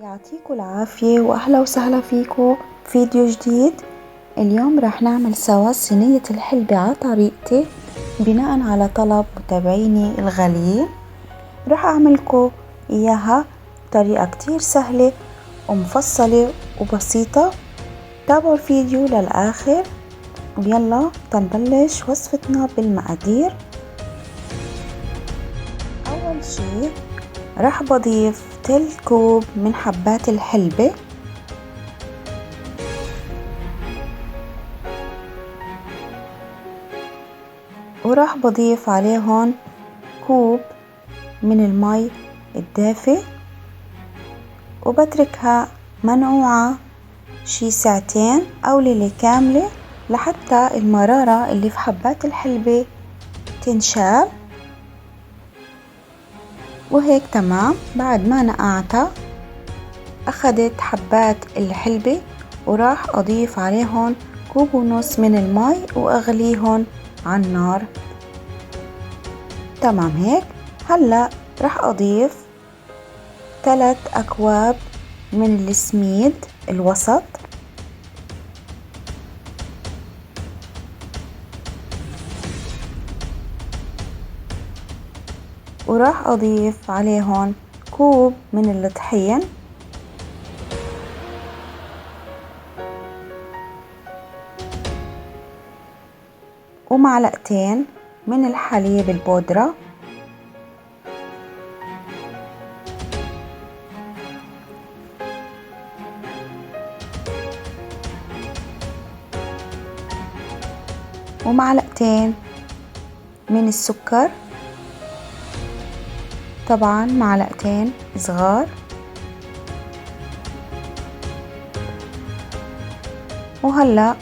يعطيكم العافية وأهلا وسهلا فيكم فيديو جديد. اليوم راح نعمل سوا صينية الحلبة على طريقتي بناء على طلب متابعيني الغاليين. راح أعملكم إياها بطريقة كتير سهلة ومفصلة وبسيطة. تابعوا الفيديو للآخر ويلا تنبلش وصفتنا بالمقادير. أول شي راح بضيف تلت كوب من حبات الحلبة، وراح بضيف عليهم كوب من المي الدافئ، وبتركها منقوعة شي ساعتين أو ليلة كاملة لحتى المرارة اللي في حبات الحلبة تنشال. وهيك تمام. بعد ما نقعتها أخدت حبات الحلبة وراح أضيف عليهم كوب ونص من المي وأغليهم على النار. تمام هيك. هلأ راح أضيف 3 أكواب من السميد الوسط، وراح أضيف عليهم كوب من الطحين، ومعلقتين من الحليب البودرة، ومعلقتين من السكر، طبعا معلقتين صغار، وهلأ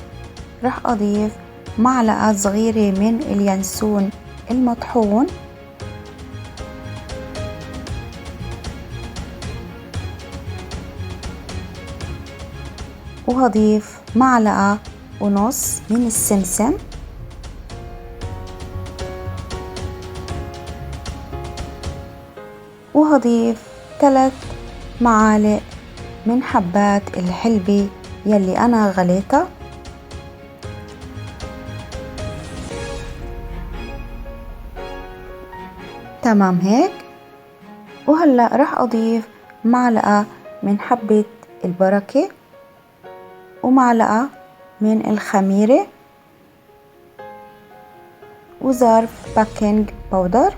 راح أضيف معلقة صغيرة من اليانسون المطحون، وهضيف معلقة ونص من السمسم، وهضيف 3 معالق من حبات الحلبة يلي أنا غليتها، تمام هيك. وهلأ راح أضيف معلقة من حبة البركة ومعلقة من الخميرة وظرف بيكنج باودر،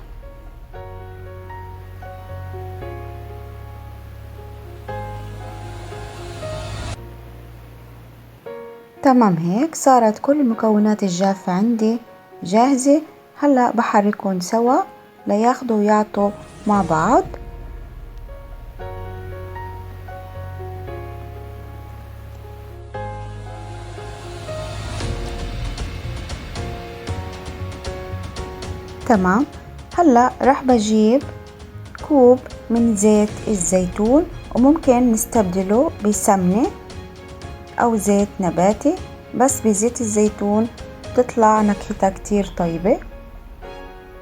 تمام هيك. صارت كل المكونات الجافة عندي جاهزة. هلأ بحركهم سوا لياخدوا ويعطوا مع بعض. تمام. هلأ راح بجيب كوب من زيت الزيتون، وممكن نستبدله بسمنة أو زيت نباتي، بس بزيت الزيتون تطلع نكهتها كتير طيبة.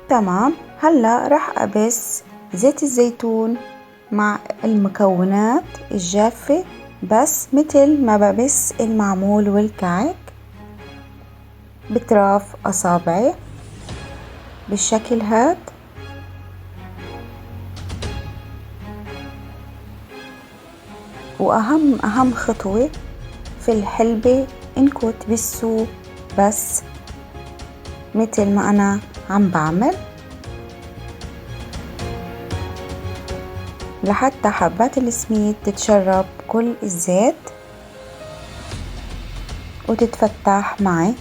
تمام. هلأ راح أبس زيت الزيتون مع المكونات الجافة، بس مثل ما ببس المعمول والكعك بطراف أصابعي بالشكل هاد. وأهم خطوة في الحلبة إنكم تبسوا بس مثل ما أنا عم بعمل لحتى حبات السميد تتشرب كل الزيت وتتفتح معي.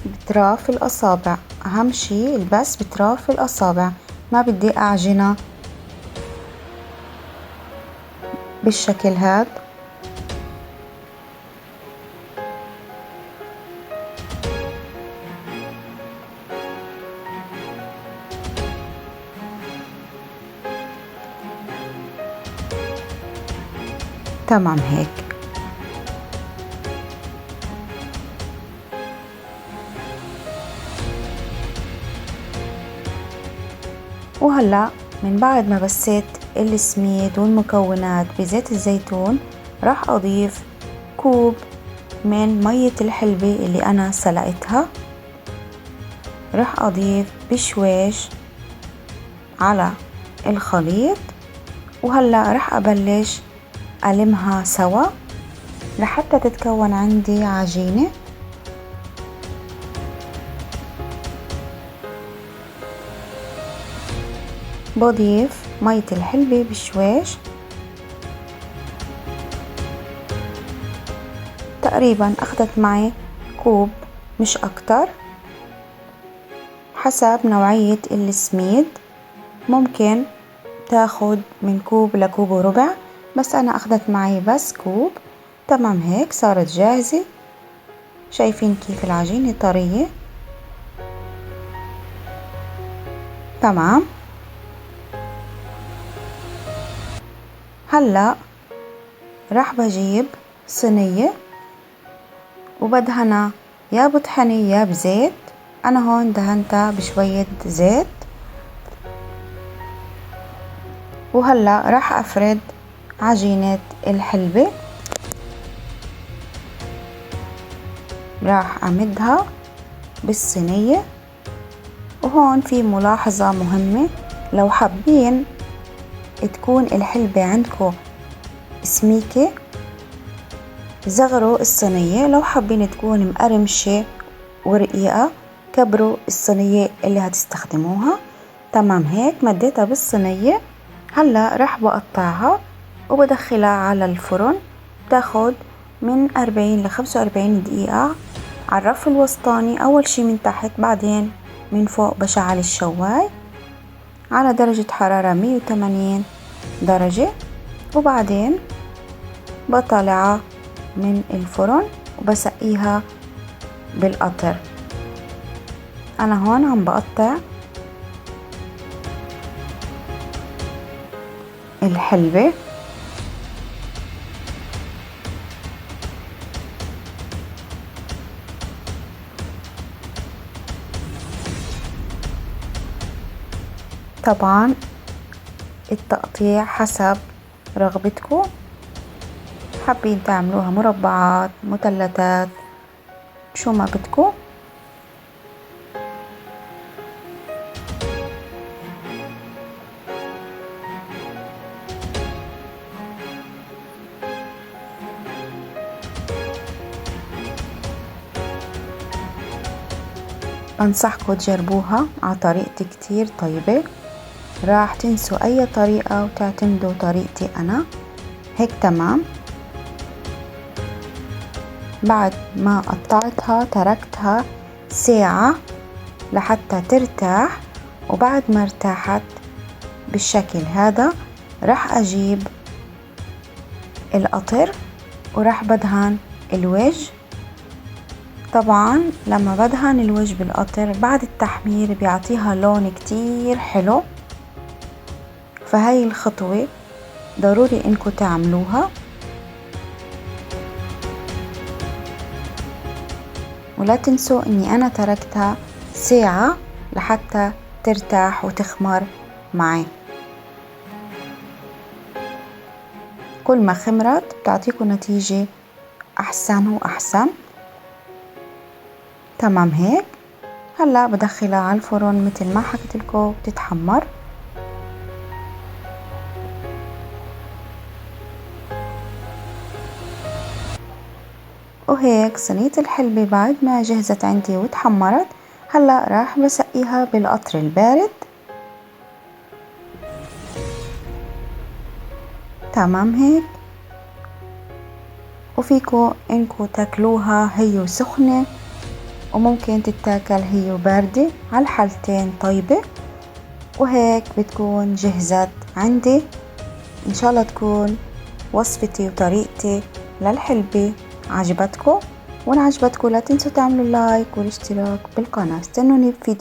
بطراف الأصابع، أهم شي البس بطراف الأصابع، ما بدي أعجنها بالشكل هاد. تمام هيك. وهلأ من بعد ما بسيت السميد والمكونات بزيت الزيتون راح أضيف كوب من مية الحلبة اللي أنا سلقتها، راح أضيف بشويش على الخليط، وهلأ راح أبلش ألمها سوا لحتى تتكون عندي عجينة. بضيف مية الحلبة بشويش، تقريبا أخذت معي كوب مش أكتر، حسب نوعية السميد ممكن تاخد من كوب لكوب وربع، بس أنا أخذت معي بس كوب. تمام، هيك صارت جاهزة. شايفين كيف العجينة طرية؟ تمام. هلأ راح بجيب صينية وبدهنها يا بطحنة يا بزيت. أنا هون دهنتها بشوية زيت، وهلأ راح أفرد عجينة الحلبة، راح أمدها بالصينية. وهون في ملاحظة مهمة، لو حابين تكون الحلبة عندكم سميكة صغروا الصينية، لو حابين تكون مقرمشة ورقيقة كبروا الصينية اللي هتستخدموها. تمام، هيك مديتها بالصينية. هلا راح بقطعها وبدخلها على الفرن، بتاخد من 40 ل 45 دقيقة على الرف الوسطاني، أول شي من تحت، بعدين من فوق بشعل الشواي على درجة حرارة 180 درجة، وبعدين بطلعها من الفرن وبسقيها بالقطر. أنا هون عم بقطع الحلبة، طبعا التقطيع حسب رغبتكم، حابين تعملوها مربعات مثلثات شو ما بدكم. أنصحكم تجربوها على طريقتي كتير طيبة، راح تنسوا أي طريقة وتعتمدوا طريقتي أنا. هيك تمام. بعد ما قطعتها تركتها ساعة لحتى ترتاح، وبعد ما ارتاحت بالشكل هذا راح أجيب القطر وراح بدهن الوجه. طبعا لما بدهن الوجه بالقطر بعد التحمير بيعطيها لون كتير حلو، فهاي الخطوة ضروري انكم تعملوها. ولا تنسوا اني انا تركتها ساعة لحتى ترتاح وتخمر معي. كل ما خمرت بتعطيكم نتيجة احسن واحسن. تمام هيك. هلا بدخلها على الفرن مثل ما حكيت لكم بتتحمر. وهيك صينية الحلبة بعد ما جهزت عندي وتحمرت، هلا راح بسقيها بالقطر البارد. تمام هيك. وفيكو انكو تاكلوها هي سخنة، وممكن تتاكل هي باردة، على الحالتين طيبة. وهيك بتكون جهزت عندي. ان شاء الله تكون وصفتي وطريقتي للحلبة عجبتكم، وان عجبتكم لا تنسوا تعملوا لايك والاشتراك بالقناة. استنوني بفيديو